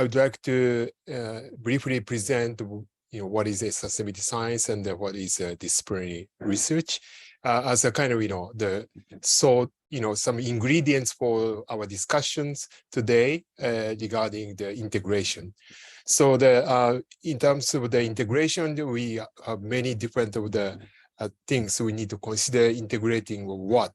I would like to briefly present what is a sustainability science and what is disciplinary research as a kind of some ingredients for our discussions today regarding the integration. So in terms of the integration, we have many different of the things we need to consider integrating what.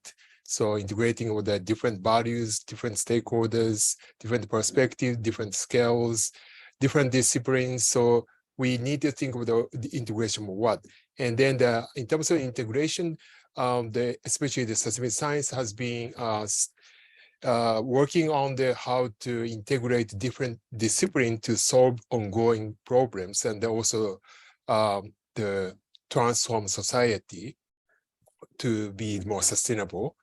So integrating with the different values, different stakeholders, different perspectives, different scales, different disciplines. So we need to think of the integration of what. And then in terms of integration, especially the sustainability science has been working on how to integrate different disciplines to solve ongoing problems and also the transform society to be more sustainable.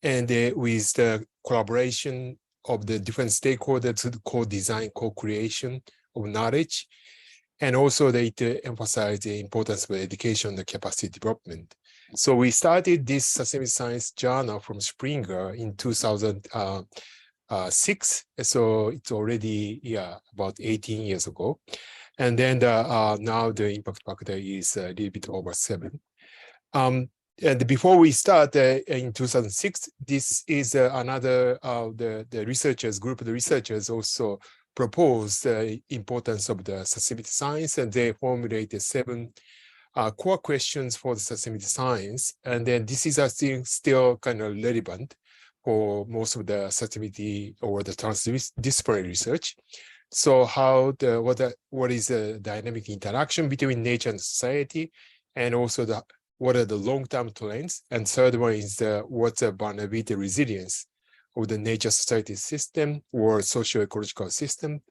And with the collaboration of the different stakeholders to co-design, co-creation of knowledge, and also they emphasize the importance of education and capacity development. So we started this sustainability science journal from Springer in 2006. So it's already about 18 years ago. And then now the impact factor is a little bit over 7. And before we start in 2006, this is another the researchers, group of the researchers also proposed the importance of the sustainability science, and they formulated 7 core questions for the sustainability science. And then this is still kind of relevant for most of the sustainability or the transdisciplinary research. So what is the dynamic interaction between nature and society, and also what are the long-term trends? And third one is what's the vulnerability resilience of the nature society system or socio-ecological system.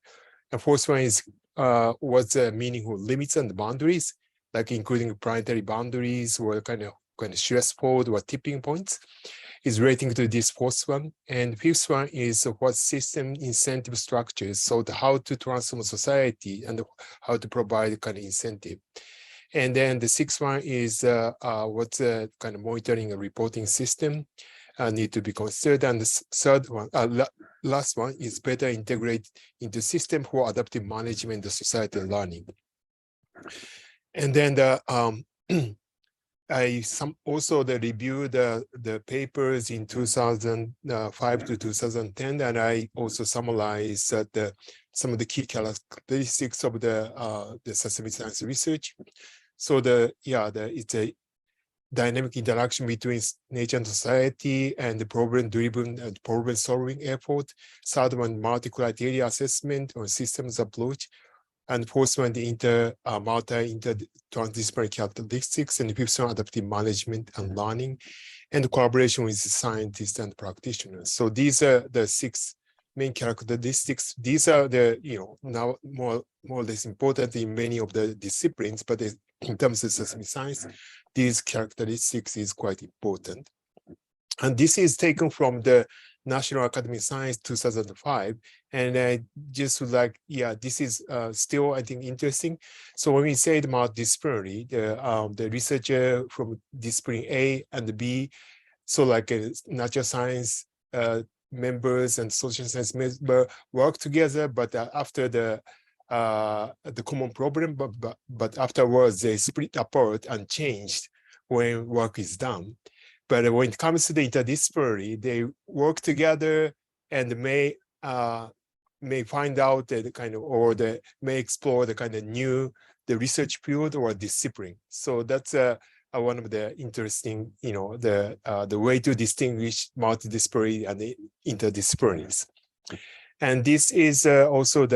And fourth one is what's the meaningful limits and boundaries, like including planetary boundaries or kind of threshold or tipping points is relating to this fourth one. And fifth one is what system incentive structures, so how to transform society and how to provide kind of incentive. And then the sixth one is what's the kind of monitoring and reporting system need to be considered. And the third one, last one is better integrate into system for adaptive management of societal learning. And then I also reviewed the papers in 2005 to 2010, and I also summarized some of the key characteristics of the sustainability science research. So it's a dynamic interaction between nature and society, and the problem-driven and problem-solving effort. Third one, multi-criteria assessment or systems approach. And fourth one, the inter-transdisciplinary characteristics, and fifth one, adaptive management and learning, and collaboration with scientists and practitioners. So these are the 6 main characteristics. These are the, now more or less important in many of the disciplines, but in terms of sustainability science, these characteristics is quite important. And this is taken from the National Academy of Science 2005. And I just would like, this is still, I think, interesting. So when we say about disciplinary, the researcher from discipline A and B, so like natural science members and social science members work together, but after the common problem, but afterwards they split apart and changed when work is done. But when it comes to the interdisciplinary, they work together and may find out the kind of, or may explore the kind of new research field or discipline. So that's one of the interesting, the way to distinguish multidisciplinary and the interdisciplinaries. And this is also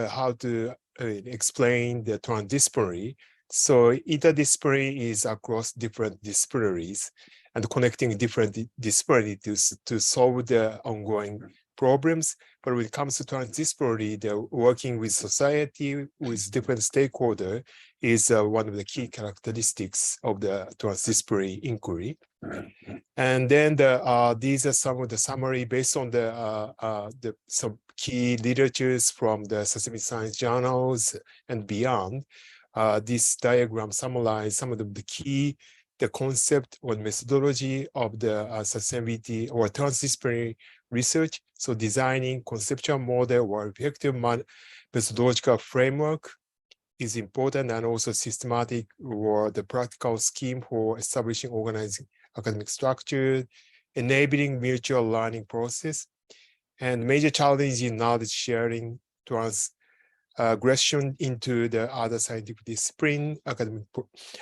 how to explain the transdisciplinary. So interdisciplinary is across different disciplinaries and connecting different disciplinaries to solve the ongoing problems. But when it comes to transdisciplinary, the working with society, with different stakeholders is one of the key characteristics of the transdisciplinary inquiry. And then these are some of the summary based on some key literatures from the sustainability science journals and beyond. This diagram summarizes some of the key concept or methodology of the sustainability or transdisciplinary research. So designing conceptual model or effective methodological framework is important, and also systematic or the practical scheme for establishing organizing academic structure, enabling mutual learning process, and major challenge in knowledge sharing, transgression into the other scientific discipline, academic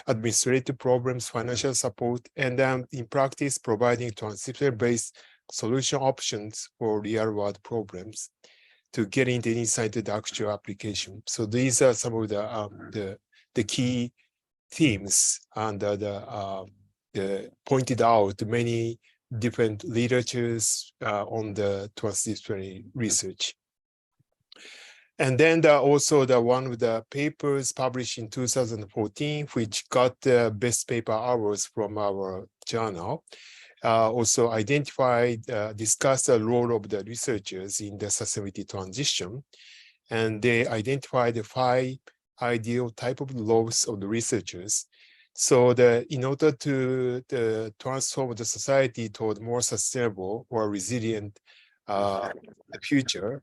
administrative problems, financial support, and in practice, providing transdisciplinary-based solution options for real-world problems to get into inside the actual application. So these are some of the key themes and the pointed out many different literatures on the transdisciplinary research. And then also the one with the papers published in 2014, which got the best paper awards from our journal. Also identified, discussed the role of the researchers in the sustainability transition. And they identified the 5 ideal type of roles of the researchers. So in order to transform the society toward more sustainable or resilient future,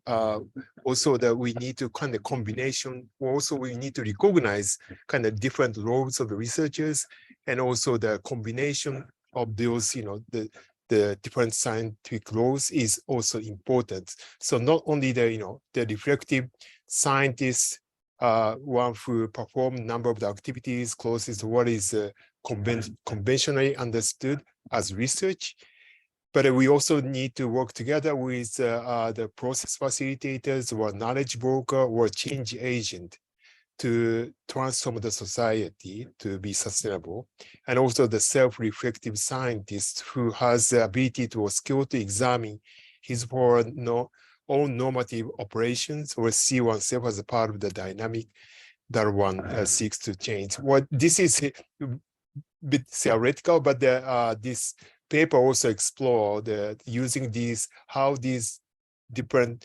also that we need to kind of combination, also we need to recognize kind of different roles of the researchers, and also the combination of those, the different scientific roles is also important. So not only the reflective scientists, one who perform a number of the activities closest to what is conventionally understood as research, but we also need to work together with the process facilitators or knowledge broker or change agent to transform the society to be sustainable, and also the self-reflective scientist who has the ability to or skill to examine his or her own normative operations or see oneself as a part of the dynamic that one seeks to change. This is a bit theoretical, but this paper also explore using how these different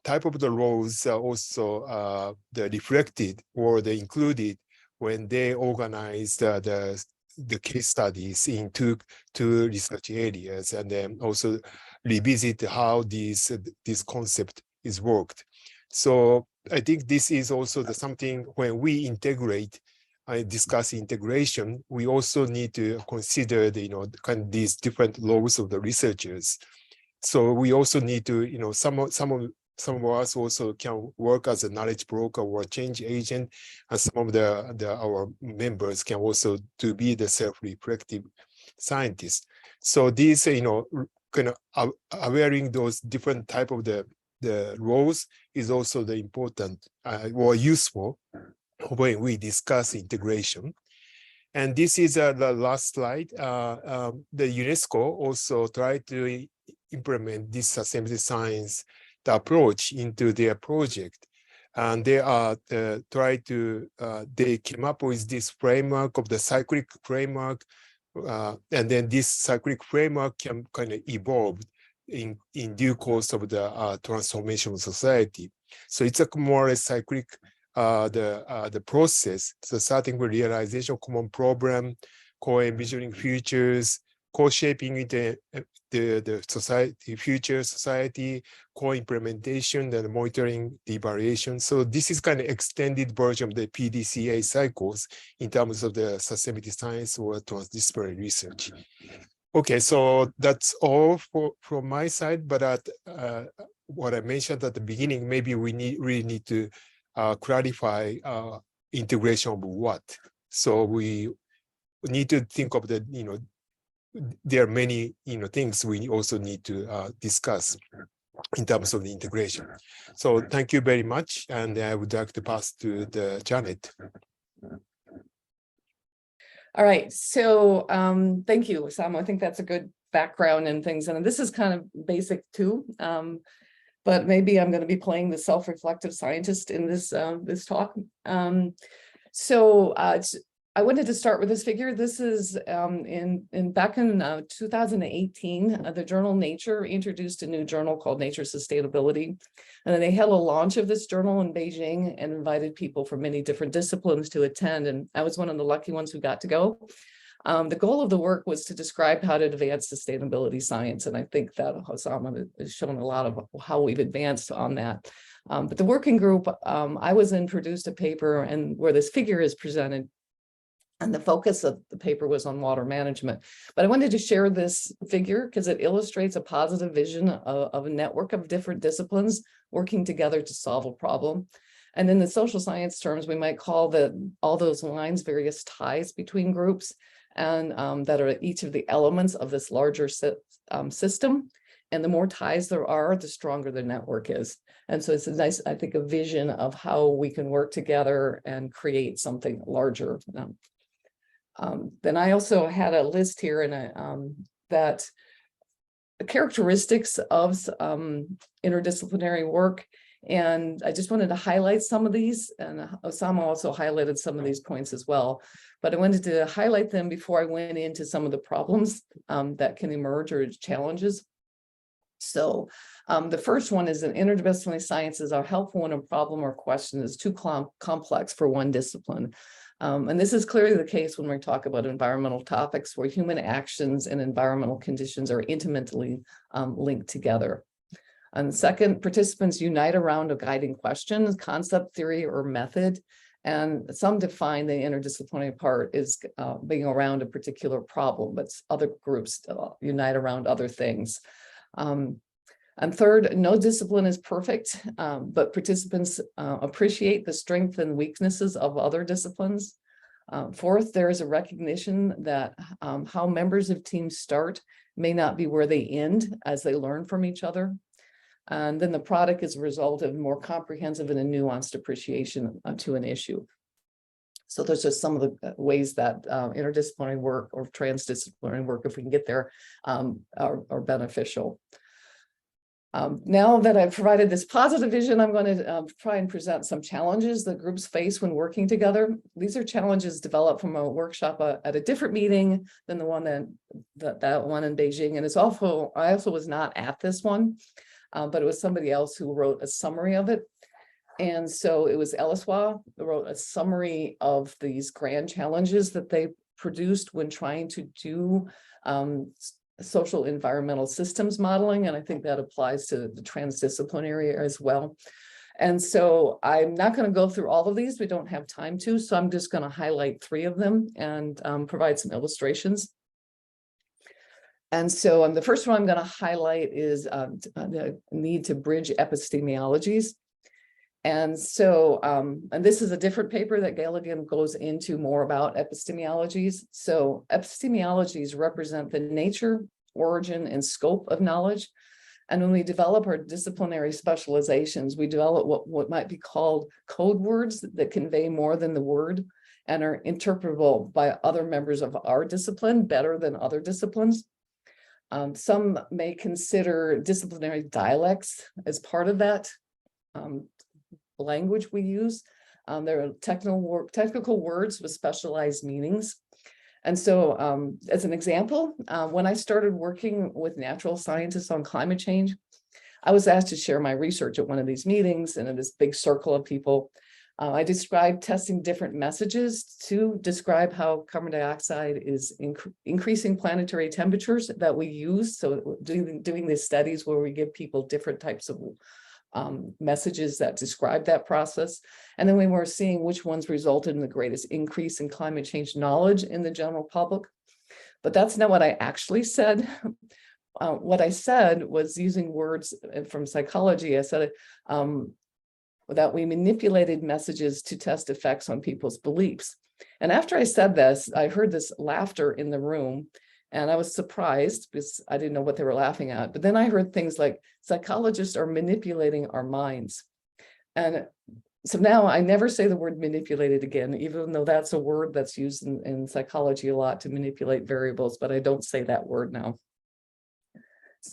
type of the roles are also reflected or they included when they organize the case studies in two research areas, and then also revisit how this concept is worked. So I think this is also something when we integrate, discuss integration, we also need to consider kind of these different roles of the researchers. So we also need to, some of us also can work as a knowledge broker or change agent, and some of our members can also to be the self-reflective scientists. So these, kind of wearing those different type of the roles is also the important or useful when we discuss integration. And this is the last slide. The UNESCO also tried to implement this sustainability science approach into their project, and they they came up with this framework of the cyclic framework, and then this cyclic framework can kind of evolve in due course of the transformation of society. So it's a more cyclic the process. So starting with realization of common problem, co-envisioning futures, co-shaping the society, future society, co-implementation, and monitoring the evaluation. So this is kind of extended version of the PDCA cycles in terms of the sustainability science or transdisciplinary research. Okay, so that's all from my side, but what I mentioned at the beginning, maybe we really need to clarify integration of what. So we need to think of the, there are many things we also need to discuss in terms of the integration. So thank you very much, and I would like to pass to Janet. All right, so thank you, Osamu. I think that's a good background and things, and this is kind of basic too, but maybe I'm going to be playing the self-reflective scientist in this this talk. I wanted to start with this figure. This is back in 2018, the journal Nature introduced a new journal called Nature Sustainability. And then they held a launch of this journal in Beijing and invited people from many different disciplines to attend. And I was one of the lucky ones who got to go. The goal of the work was to describe how to advance sustainability science. And I think that Osamu has shown a lot of how we've advanced on that. But the working group I was in produced a paper and where this figure is presented. And the focus of the paper was on water management. But I wanted to share this figure because it illustrates a positive vision of a network of different disciplines working together to solve a problem. And in the social science terms, we might call all those lines various ties between groups and that are each of the elements of this larger system. And the more ties there are, the stronger the network is. And so it's a nice, I think, a vision of how we can work together and create something larger. Then I also had a list here that characteristics of interdisciplinary work. And I just wanted to highlight some of these, and Osamu also highlighted some of these points as well. But I wanted to highlight them before I went into some of the problems that can emerge or challenges. So the first one is that interdisciplinary sciences are helpful when a problem or question is too complex for one discipline. And this is clearly the case when we talk about environmental topics where human actions and environmental conditions are intimately linked together. And second, participants unite around a guiding question, concept, theory, or method. And some define the interdisciplinary part as being around a particular problem, but other groups unite around other things. And third, no discipline is perfect, but participants appreciate the strengths and weaknesses of other disciplines. Fourth, there is a recognition that how members of teams start may not be where they end as they learn from each other. And then the product is a result of more comprehensive and a nuanced appreciation to an issue. So those are some of the ways that interdisciplinary work or transdisciplinary work, if we can get there, are beneficial. Now that I've provided this positive vision, I'm going to try and present some challenges that groups face when working together. These are challenges developed from a workshop at a different meeting than the one that one in Beijing. And I also was not at this one, but it was somebody else who wrote a summary of it. And so it was Eliswa who wrote a summary of these grand challenges that they produced when trying to do social environmental systems modeling. And I think that applies to the transdisciplinary as well. And so I'm not going to go through all of these. We don't have time to, so I'm just going to highlight 3 of them and provide some illustrations. And so the first one I'm going to highlight is the need to bridge epistemologies. And so, and this is a different paper that Galligan goes into more about epistemologies. So epistemologies represent the nature, origin, and scope of knowledge. And when we develop our disciplinary specializations, we develop what might be called code words that convey more than the word and are interpretable by other members of our discipline better than other disciplines. Some may consider disciplinary dialects as part of that language we use. There are technical words with specialized meanings. And so as an example, when I started working with natural scientists on climate change, I was asked to share my research at one of these meetings and in this big circle of people. I described testing different messages to describe how carbon dioxide is increasing planetary temperatures that we use. So doing these studies where we give people different types of messages that describe that process. And then we were seeing which ones resulted in the greatest increase in climate change knowledge in the general public. But that's not what I actually said. What I said was using words from psychology. I said that we manipulated messages to test effects on people's beliefs. And after I said this, I heard this laughter in the room. And I was surprised because I didn't know what they were laughing at. But then I heard things like psychologists are manipulating our minds. And so now I never say the word manipulated again, even though that's a word that's used in psychology a lot to manipulate variables, but I don't say that word now.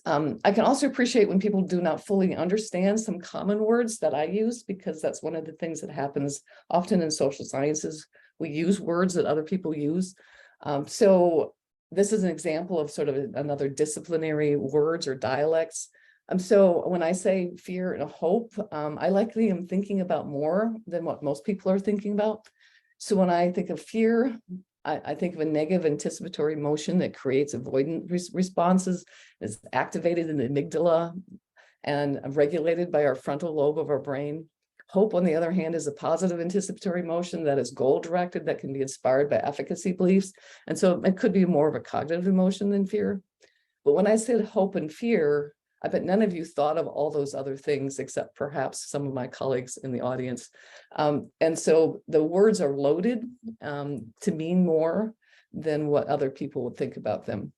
I can also appreciate when people do not fully understand some common words that I use, because that's one of the things that happens often in social sciences. We use words that other people use. So this is an example of sort of another disciplinary words or dialects. So when I say fear and hope, I likely am thinking about more than what most people are thinking about. So when I think of fear, I think of a negative anticipatory emotion that creates avoidant responses, is activated in the amygdala. and regulated by our frontal lobe of our brain. Hope, on the other hand, is a positive anticipatory emotion that is goal-directed, that can be inspired by efficacy beliefs. And so it could be more of a cognitive emotion than fear. But when I said hope and fear, I bet none of you thought of all those other things, except perhaps some of my colleagues in the audience. And so the words are loaded to mean more than what other people would think about them.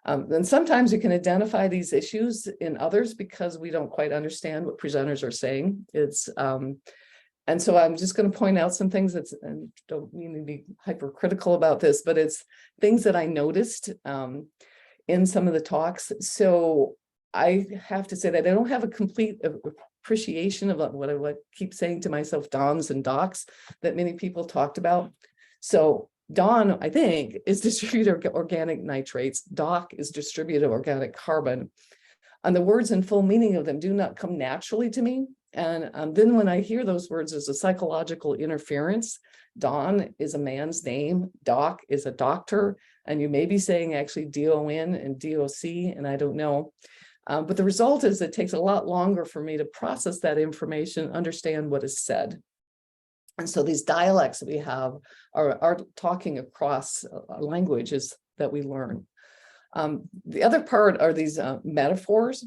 And sometimes you can identify these issues in others because we don't quite understand what presenters are saying. And so I'm just going to point out some things that's, and don't mean to be hypercritical about this, but it's things that I noticed in some of the talks. So I have to say that I don't have a complete appreciation of what I keep saying to myself, DONs and DOCs, that many people talked about. So DON, I think, is distributed organic nitrates. DOC is distributed organic carbon. And the words and full meaning of them do not come naturally to me. And then when I hear those words as a psychological interference, DON is a man's name, DOC is a doctor, and you may be saying actually DON and DOC, and I don't know. But the result is it takes a lot longer for me to process that information, understand what is said. And so these dialects that we have are talking across languages that we learn. The other part are these metaphors.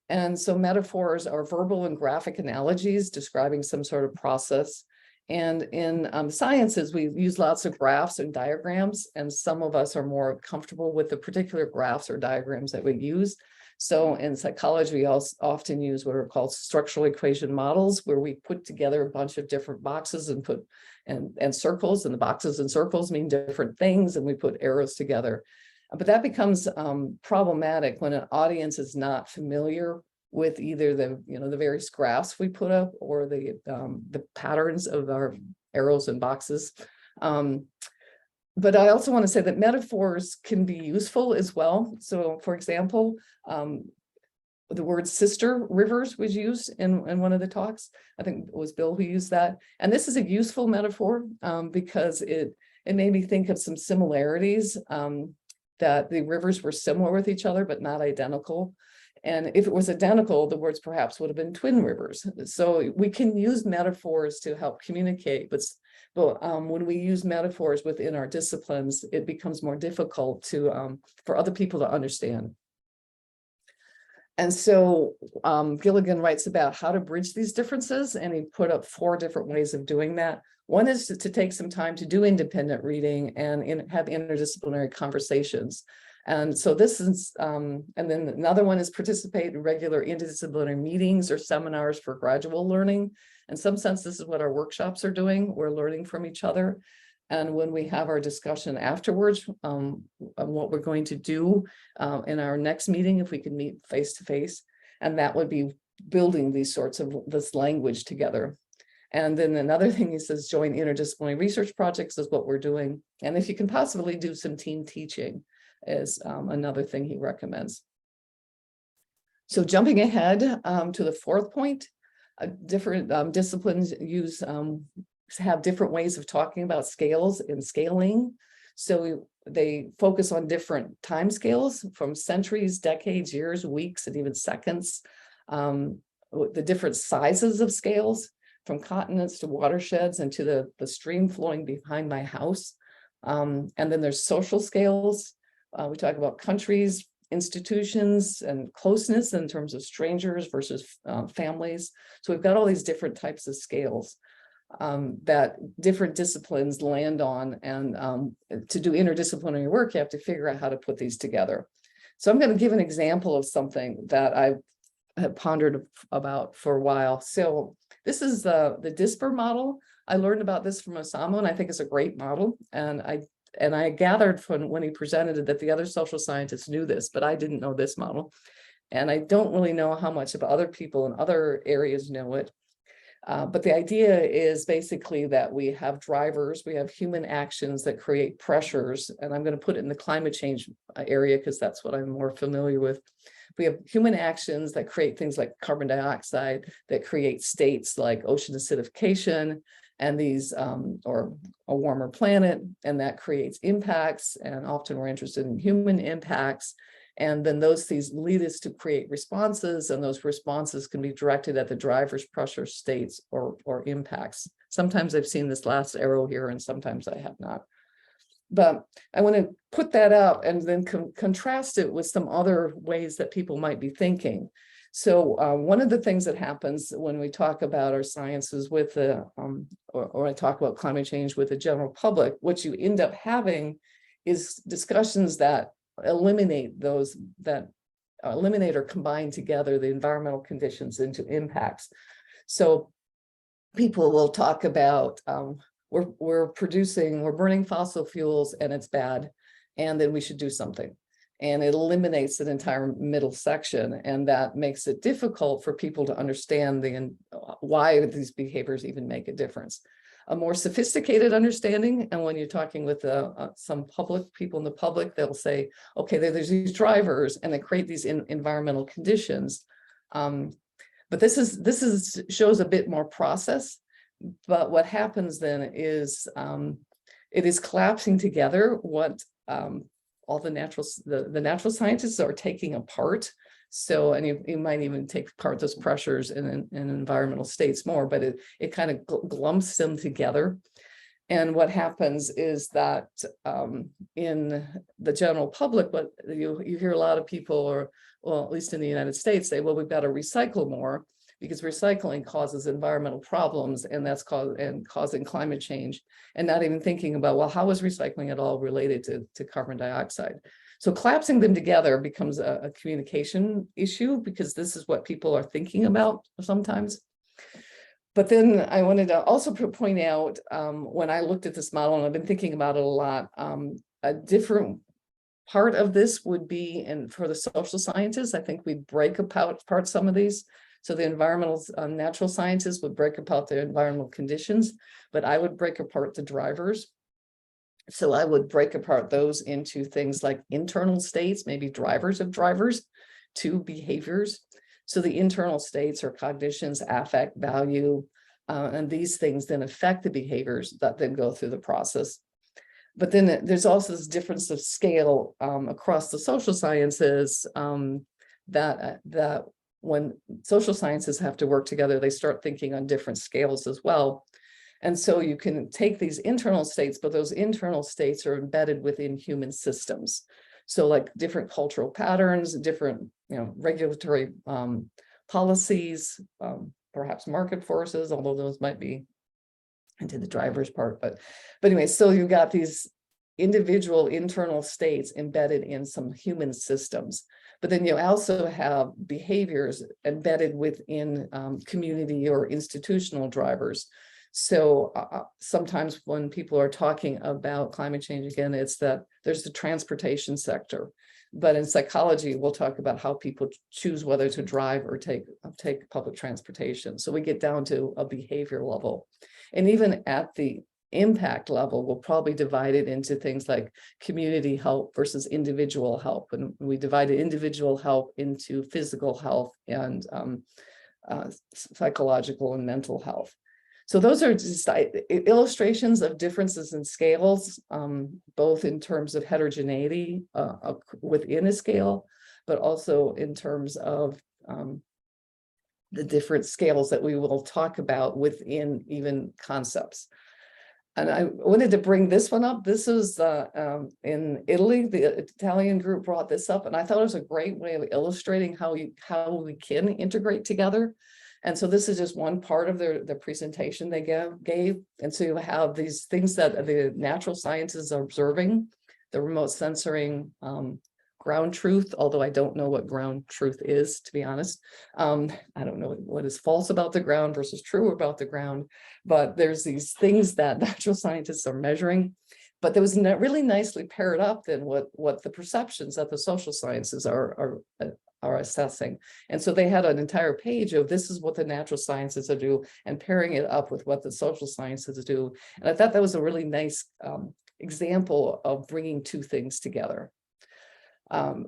And so metaphors are verbal and graphic analogies describing some sort of process. And in sciences, we use lots of graphs and diagrams, and some of us are more comfortable with the particular graphs or diagrams that we use. So in psychology, we also often use what are called structural equation models, where we put together a bunch of different boxes and put and circles, and the boxes and circles mean different things, and we put arrows together. But that becomes problematic when an audience is not familiar with either the various graphs we put up or the patterns of our arrows and boxes. But I also want to say that metaphors can be useful as well. So, for example, the word sister rivers was used in one of the talks. I think it was Bill who used that. And this is a useful metaphor because it made me think of some similarities, that the rivers were similar with each other, but not identical. And if it was identical, the words perhaps would have been twin rivers. So we can use metaphors to help communicate, but when we use metaphors within our disciplines, it becomes more difficult for other people to understand. And so Gilligan writes about how to bridge these differences, and he put up 4 different ways of doing that. One is to take some time to do independent reading and have interdisciplinary conversations. And so this is, and then another one is participate in regular interdisciplinary meetings or seminars for gradual learning. In some sense, this is what our workshops are doing. We're learning from each other. And when we have our discussion afterwards on what we're going to do in our next meeting, if we can meet face to face, and that would be building these sorts of this language together. And then another thing he says, join interdisciplinary research projects is what we're doing. And if you can possibly do some team teaching is another thing he recommends. So jumping ahead to the 4th point, different disciplines have different ways of talking about scales and scaling. So they focus on different time scales from centuries, decades, years, weeks, and even seconds. The different sizes of scales from continents to watersheds and to the stream flowing behind my house. And then there's social scales. We talk about countries, institutions, and closeness in terms of strangers versus families. So we've got all these different types of scales that different disciplines land on. And to do interdisciplinary work, you have to figure out how to put these together. So I'm going to give an example of something that I have pondered about for a while. So this is the DISPER model. I learned about this from Osamu, and I think it's a great model. And I gathered from when he presented it that the other social scientists knew this, but I didn't know this model. And I don't really know how much of other people in other areas know it. But the idea is basically that we have drivers, we have human actions that create pressures, and I'm going to put it in the climate change area because that's what I'm more familiar with. We have human actions that create things like carbon dioxide, that create states like ocean acidification, and these, or a warmer planet, and that creates impacts, and often we're interested in human impacts. And then those things lead us to create responses, and those responses can be directed at the drivers, pressure, states, or impacts. Sometimes I've seen this last arrow here, and sometimes I have not. But I want to put that up and then contrast it with some other ways that people might be thinking. So one of the things that happens when we talk about our sciences with the, or I talk about climate change with the general public, what you end up having is discussions that eliminate those, that eliminate or combine together the environmental conditions into impacts. So people will talk about, we're burning fossil fuels and it's bad, and then we should do something. And it eliminates an entire middle section, and that makes it difficult for people to understand why these behaviors even make a difference. A more sophisticated understanding, and when you're talking with some people in the public, they'll say, okay, there's these drivers and they create these environmental conditions. But this shows a bit more process. But what happens then is it is collapsing together what all the natural scientists are taking apart. So, and you might even take apart those pressures in environmental states more, but it kind of glumps them together. And what happens is that in the general public, what you hear a lot of people, or well, at least in the United States, say, well, we've got to recycle more, because recycling causes environmental problems, and that's causing climate change, and not even thinking about, well, how is recycling at all related to carbon dioxide? So collapsing them together becomes a communication issue, because this is what people are thinking about sometimes. But then I wanted to also point out, when I looked at this model, and I've been thinking about it a lot, a different part of this would be, and for the social scientists, I think we'd break apart some of these. So the environmental natural scientists would break apart the environmental conditions, but I would break apart the drivers. So I would break apart those into things like internal states, maybe drivers of drivers, to behaviors. So the internal states are cognitions, affect, value, and these things then affect the behaviors that then go through the process. But then there's also this difference of scale across the social sciences, that when social sciences have to work together, they start thinking on different scales as well. And so you can take these internal states, but those internal states are embedded within human systems. So like different cultural patterns, different, regulatory policies, perhaps market forces, although those might be into the driver's part. But anyway, so you've got these individual internal states embedded in some human systems. But then you also have behaviors embedded within community or institutional drivers. So sometimes when people are talking about climate change, again, it's that there's the transportation sector. But in psychology, we'll talk about how people choose whether to drive or take public transportation. So we get down to a behavior level. And even at the impact level, we'll probably divide it into things like community health versus individual health. And we divided individual health into physical health and psychological and mental health. So those are just illustrations of differences in scales, both in terms of heterogeneity within a scale, but also in terms of the different scales that we will talk about within even concepts. And I wanted to bring this one up. This is in Italy. The Italian group brought this up, and I thought it was a great way of illustrating how we can integrate together. And so this is just one part of the presentation they gave. And so you have these things that the natural sciences are observing, the remote censoring, ground truth, although I don't know what ground truth is, to be honest. I don't know what is false about the ground versus true about the ground, but there's these things that natural scientists are measuring. But there was really nicely paired up then what the perceptions that the social sciences are assessing. And so they had an entire page of this is what the natural sciences do, and pairing it up with what the social sciences do. And I thought that was a really nice example of bringing two things together.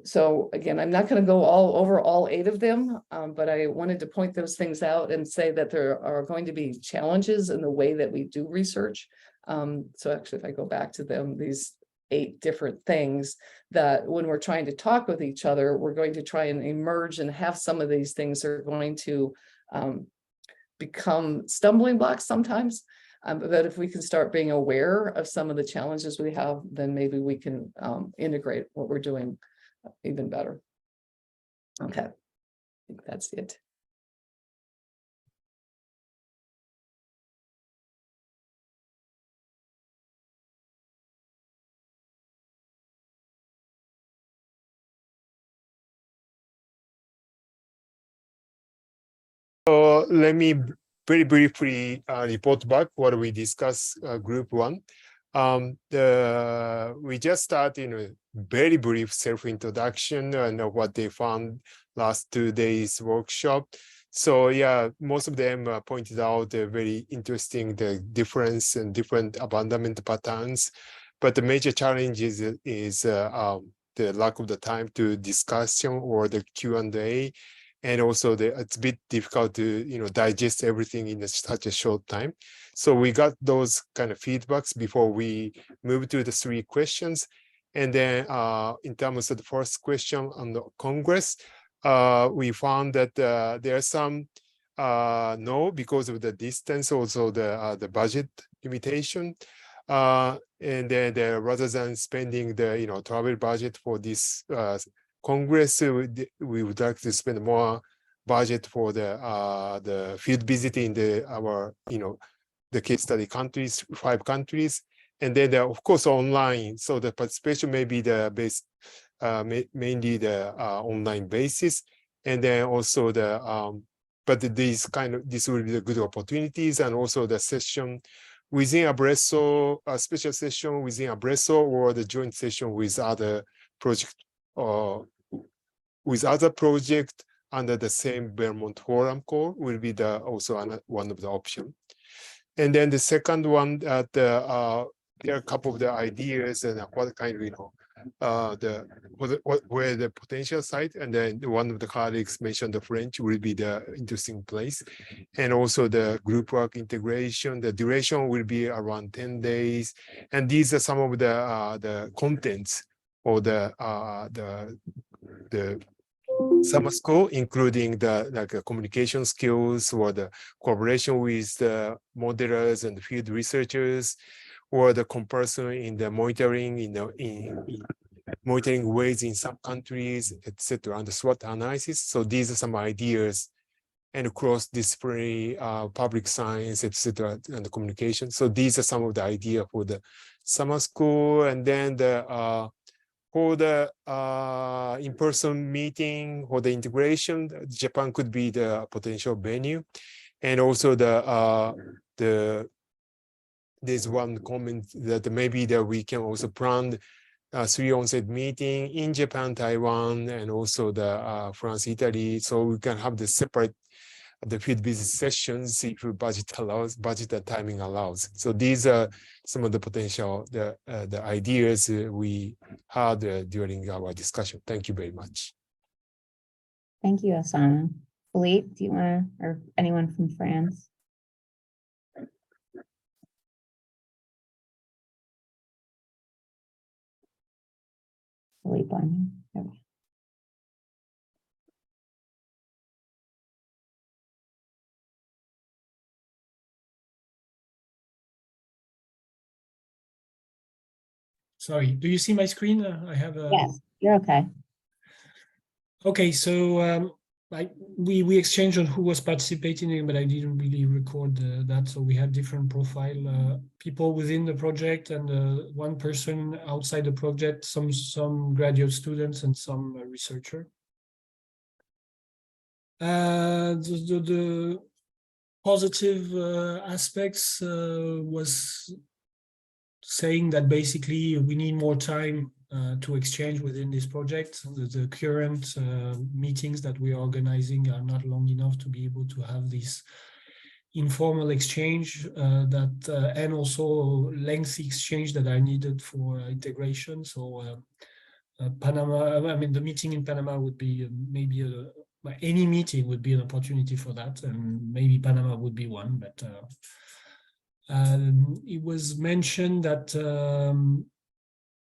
So again, I'm not going to go over all 8 of them, but I wanted to point those things out and say that there are going to be challenges in the way that we do research. So actually, if I go back to them, these 8 different things that when we're trying to talk with each other, we're going to try and emerge and have some of these things are going to become stumbling blocks sometimes. But if we can start being aware of some of the challenges we have, then maybe we can integrate what we're doing even better. Okay, I think that's it. So let me very briefly report back what we discussed group 1. We just started a very brief self-introduction and what they found last 2 days workshop. So yeah, most of them pointed out very interesting the difference and different abandonment patterns. But the major challenge is the lack of the time to discussion or the Q&A. And also it's a bit difficult to digest everything in such a short time. So we got those kind of feedbacks before we move to the 3 questions. And then in terms of the first question on the Congress, we found that there are some no because of the distance, also the budget limitation. And then rather than spending the travel budget for this Congress, we would like to spend more budget for the field visit in the case study countries, 5 countries, and then of course online. So the participation may be the base, mainly the online basis, and then also but this will be the good opportunities, and also the session within ABRESO, a special session within ABRESO, or the joint session with other project with other project under the same Belmont Forum core will be also one of the options. And then the second one, there are a couple of the ideas and what kind of where the potential site, and then one of the colleagues mentioned the French will be the interesting place, and also the group work integration. The duration will be around 10 days, and these are some of the contents or the summer school, including the communication skills or the cooperation with the modelers and field researchers, or the comparison in the monitoring, in monitoring ways in some countries, etc., and the SWOT analysis. So these are some ideas, and cross-disciplinary public science, etc., and the communication. So these are some of the ideas for the summer school, and then for the in-person meeting or the integration, Japan could be the potential venue. And also there's one comment that maybe that we can also plan 3 on-site meeting in Japan, Taiwan, and also the France, Italy. So we can have the separate the field visit sessions if budget allows, budget and timing allows. So these are some of the potential, the ideas we had during our discussion. Thank you very much. Thank you, Osamu. Philippe, do you want to, or anyone from France? Philippe on you. Sorry, do you see my screen? I have a... Yes, you're okay. Okay, so we exchanged on who was participating, but I didn't really record that. So we had different profile people within the project, and 1 person outside the project, some graduate students and some researcher. The positive aspects was saying that basically we need more time to exchange within this project. The current meetings that we are organizing are not long enough to be able to have this informal exchange and also lengthy exchange that are needed for integration. So Panama, I mean, the meeting in Panama would be maybe any meeting would be an opportunity for that, and maybe Panama would be one, but it was mentioned that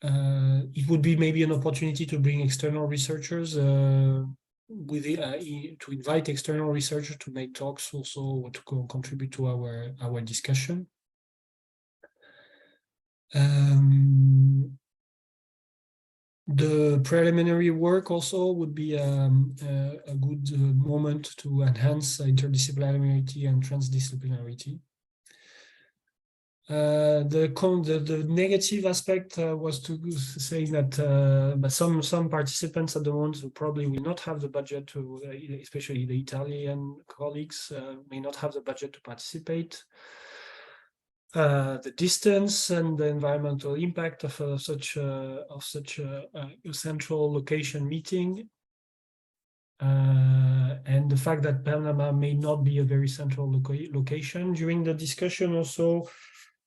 It would be maybe an opportunity to bring external researchers to invite external researchers to make talks also to contribute to our discussion. The preliminary work also would be a good moment to enhance interdisciplinarity and transdisciplinarity. The negative aspect was to say that but some participants at the moment who probably will not have the budget to, especially the Italian colleagues, may not have the budget to participate. The distance and the environmental impact of such a central location meeting, and the fact that Panama may not be a very central location. During the discussion also,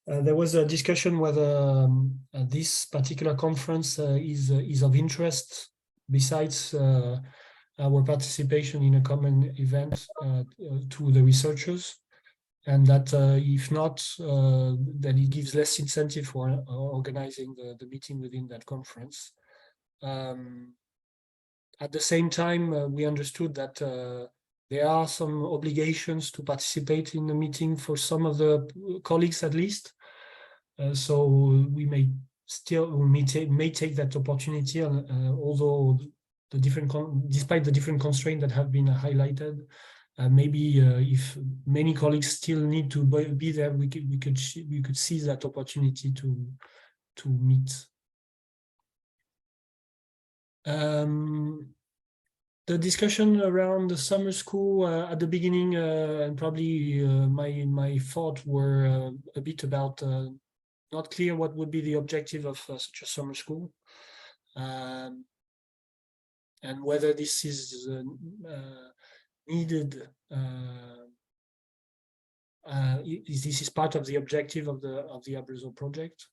there was a discussion whether this particular conference is of interest besides our participation in a common event to the researchers, and that if not, then it gives less incentive for organizing the meeting within that conference. At the same time, we understood that there are some obligations to participate in the meeting for some of the colleagues at least. So we may take that opportunity, although despite the different constraints that have been highlighted, maybe if many colleagues still need to be there, we could seize that opportunity to meet. The discussion around the summer school at the beginning, and probably my thought were a bit about not clear what would be the objective of such a summer school, and whether this is needed. This is part of the objective of the ABRESO project.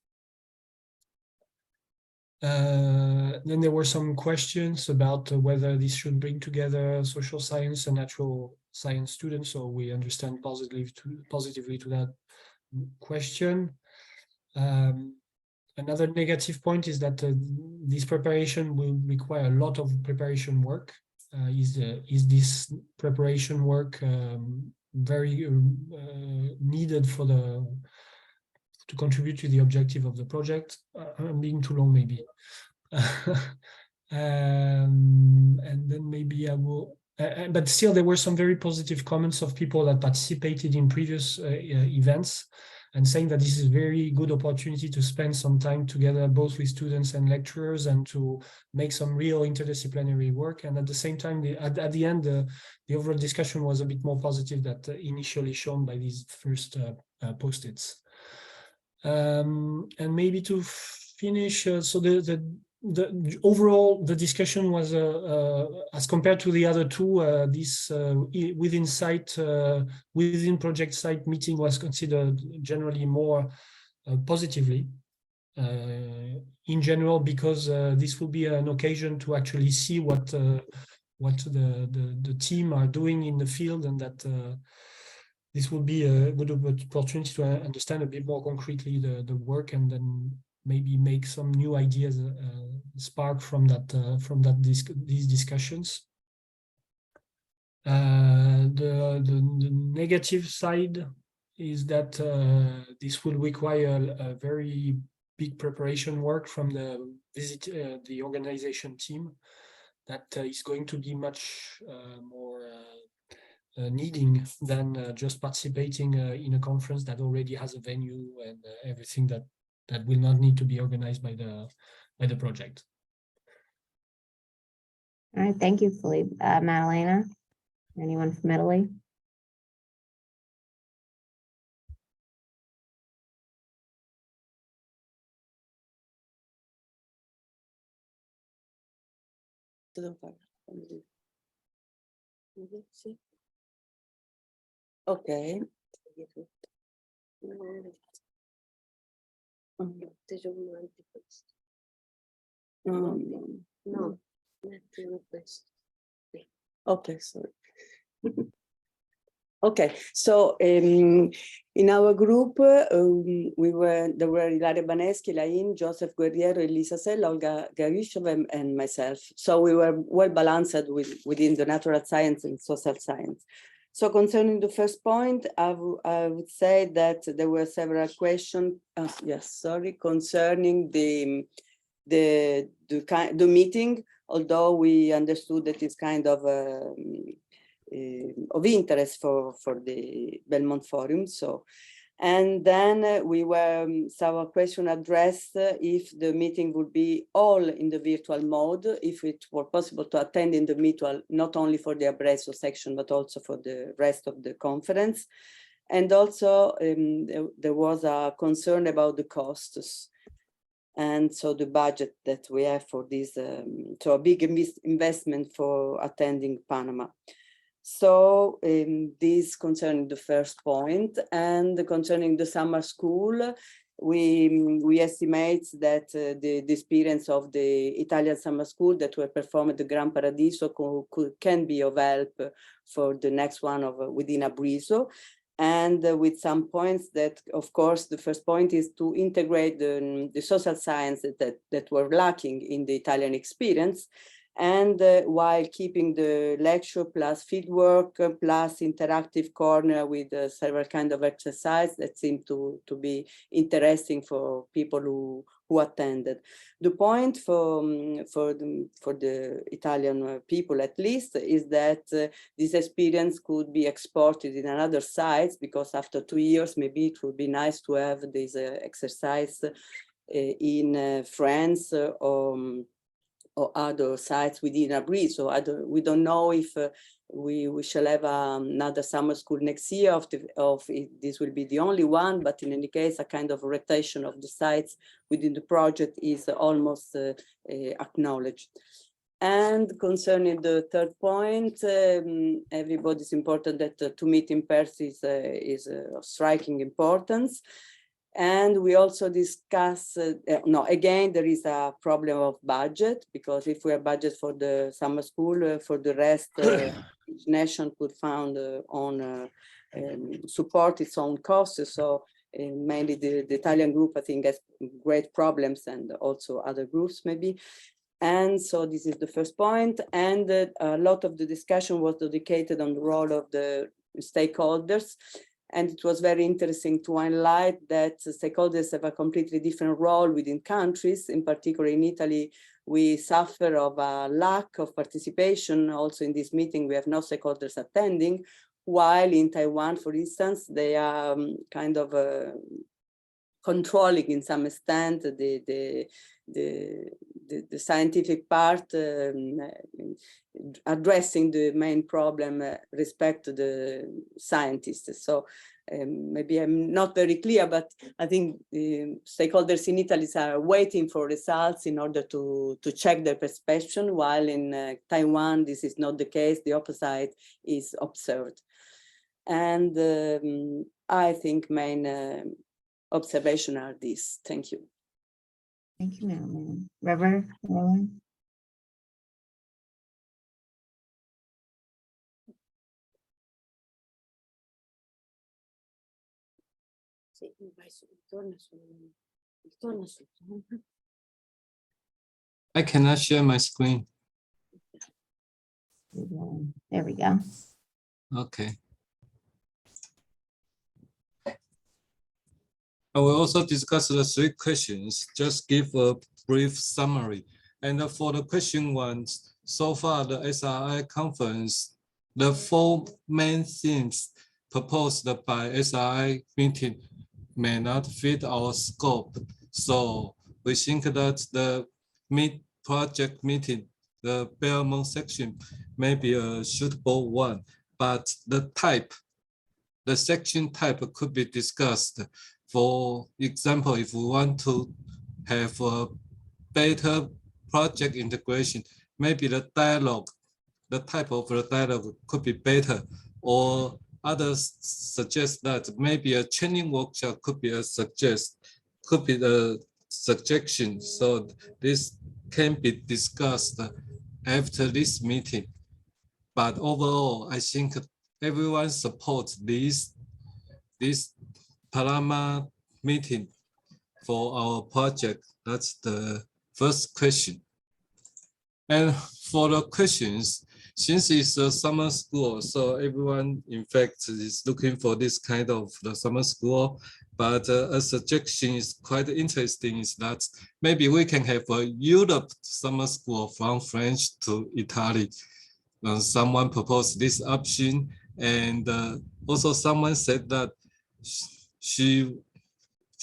Then there were some questions about whether this should bring together social science and natural science students. So we understand positively to that question. Another negative point is that this preparation will require a lot of preparation work. Is this preparation work very needed to contribute to the objective of the project? I'm being too long, maybe. And then maybe I will. But still, there were some very positive comments of people that participated in previous events, and saying that this is a very good opportunity to spend some time together, both with students and lecturers, and to make some real interdisciplinary work. And at the same time, at the end, the overall discussion was a bit more positive than initially shown by these first post-its. And maybe to finish, so the overall discussion was as compared to the other two, this within project site meeting was considered generally more positively in general, because this will be an occasion to actually see what the team are doing in the field, and that this will be a good opportunity to understand a bit more concretely the work, and then maybe make some new ideas spark from these discussions. The negative side is that this will require a very big preparation work from the organization team, that is going to be much more needing than just participating in a conference that already has a venue and everything that will not need to be organized by the project. All right, thank you, Philippe. Madalena, anyone from Italy? Okay. No, ok, sorry. Okay, so in our group, there were Ilaria Baneschi, Lain, Joseph Guerriero, Elisa Sell, Olga Garishov, and myself. So we were well balanced within the natural science and social science. So concerning the first point, I would say that there were several questions. Concerning the meeting, although we understood that it's kind of interest for the Belmont Forum. So, and then we were our question addressed if the meeting would be all in the virtual mode, if it were possible to attend in the virtual, not only for the ABRESO section, but also for the rest of the conference. And also there was a concern about the costs. And so the budget that we have for this, so a big investment for attending Panama. So this concerning the first point, and concerning the summer school, we estimate that the experience of the Italian summer school that were performed at the Gran Paradiso can be of help for the next one within ABRESO. And with some points that, of course, the first point is to integrate the social sciences that were lacking in the Italian experience, and while keeping the lecture plus fieldwork plus interactive corner with several kind of exercise that seem to be interesting for people who attended. The point for the Italian people, at least, is that this experience could be exported in another sites, because after 2 years, maybe it would be nice to have this exercise in France or other sites within ABRESO. We don't know if we shall have another summer school next year, this will be the only one, but in any case, a kind of rotation of the sites within the project is almost acknowledged. And concerning the third point, everybody's important that to meet in person is of striking importance. And we also discuss, again, there is a problem of budget, because if we have budget for the summer school, for the rest, each nation could found support its own costs. So mainly the Italian group, I think, has great problems, and also other groups maybe. And so this is the first point. And a lot of the discussion was dedicated on the role of the stakeholders. And it was very interesting to highlight that stakeholders have a completely different role within countries. In particular, in Italy, we suffer of a lack of participation. Also in this meeting, we have no stakeholders attending, while in Taiwan, for instance, they are kind of controlling in some extent the scientific part, addressing the main problem respect to the scientists. So maybe I'm not very clear, but I think the stakeholders in Italy are waiting for results in order to check their perception, while in Taiwan, this is not the case. The opposite is observed. And I think main observation are these. Thank you. Thank you, Madeline. River, Madeline? I cannot share my screen. There we go. Okay. I will also discuss the 3 questions, just give a brief summary. And for the question 1, so far the SRI conference, the 4 main themes proposed by SRI meeting may not fit our scope. So we think that the project meeting, the Belmont section, may be a suitable one, but the section type could be discussed. For example, if we want to have a better project integration, maybe the dialogue, the type of the dialogue could be better, or others suggest that maybe a training workshop could be the suggestion. So this can be discussed after this meeting. But overall, I think everyone support this Parama meeting for our project? That's the first question. And for the questions, since it's a summer school, so everyone, in fact, is looking for this kind of the summer school. But a suggestion is quite interesting is that maybe we can have a Europe summer school from French to Italy. Someone proposed this option, and also someone said that she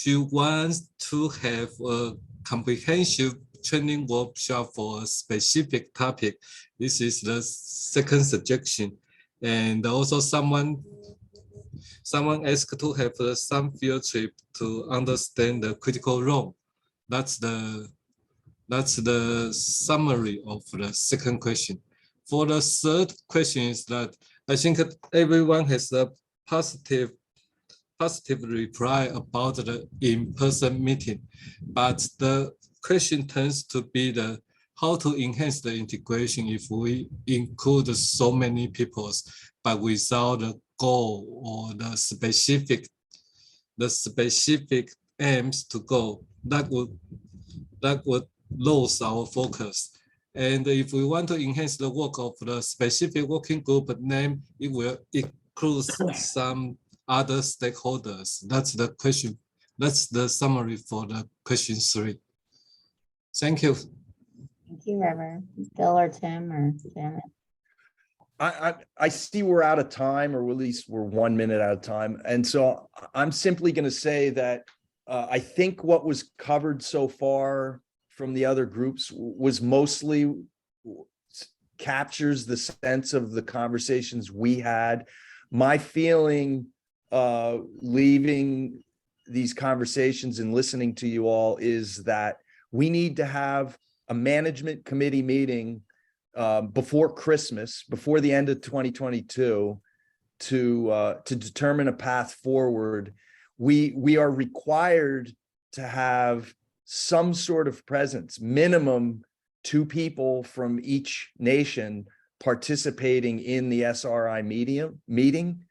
wants to have a comprehensive training workshop for a specific topic. This is the second suggestion. And also someone asked to have some field trip to understand the critical role. That's the summary of the second question. For the third question is that I think that everyone has a positive reply about the in-person meeting, but the question tends to be the how to enhance the integration if we include so many people, but without the goal or the specific aims to go. That would lose our focus. And if we want to enhance the work of the specific working group name, it will include some other stakeholders. That's the question. That's the summary for the question 3. Thank you. Thank you, River. Bill or Tim or Janet? I see we're out of time, or at least we're 1 minute out of time. And so I'm simply going to say that I think what was covered so far from the other groups was mostly captures the sense of the conversations we had. My feeling leaving these conversations and listening to you all is that we need to have a management committee meeting before Christmas, before the end of 2022, to determine a path forward. We are required to have some sort of presence, minimum 2 people from each nation participating in the SRI meeting.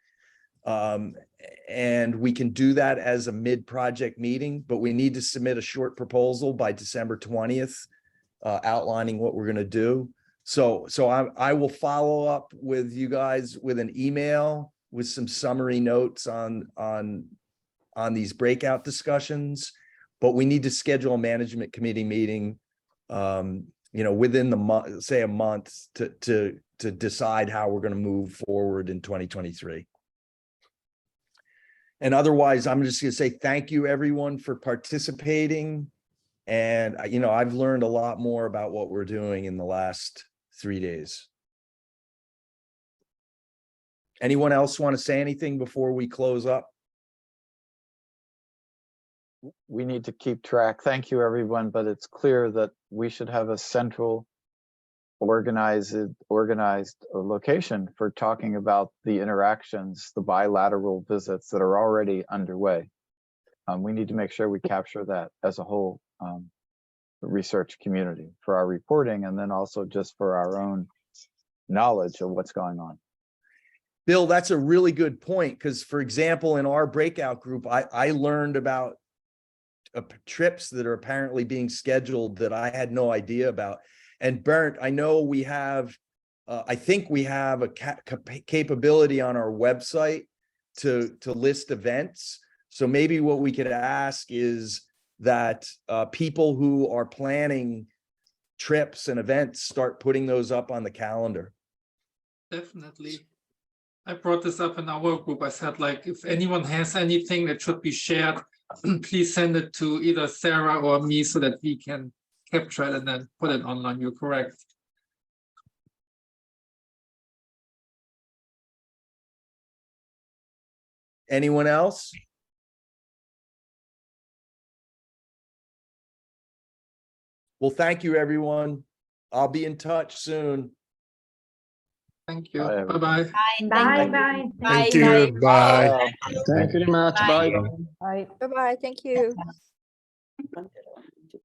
And we can do that as a mid-project meeting, but we need to submit a short proposal by December 20th, outlining what we're going to do. So I will follow up with you guys with an email with some summary notes on these breakout discussions, but we need to schedule a management committee meeting, within the month, say a month, to decide how we're going to move forward in 2023. And otherwise, I'm just going to say thank you, everyone, for participating. And, I've learned a lot more about what we're doing in the last 3 days. Anyone else want to say anything before we close up? We need to keep track. Thank you, everyone, but it's clear that we should have a central organized location for talking about the interactions, the bilateral visits that are already underway. We need to make sure we capture that as a whole research community for our reporting, and then also just for our own knowledge of what's going on. Bill, that's a really good point, because, for example, in our breakout group, I learned about trips that are apparently being scheduled that I had no idea about. And Bernd, I know we have, I think we have a capability on our website to list events. So maybe what we could ask is that people who are planning trips and events start putting those up on the calendar. Definitely. I brought this up in our group. I said, like, if anyone has anything that should be shared, please send it to either Sarah or me so that we can capture it and then put it online. You're correct. Anyone else? Well, thank you, everyone. I'll be in touch soon. Thank you. Bye, everyone. Bye-bye. Bye, bye. Thank you. Bye. Thank you very much. Bye. Bye. Bye-bye. Thank you.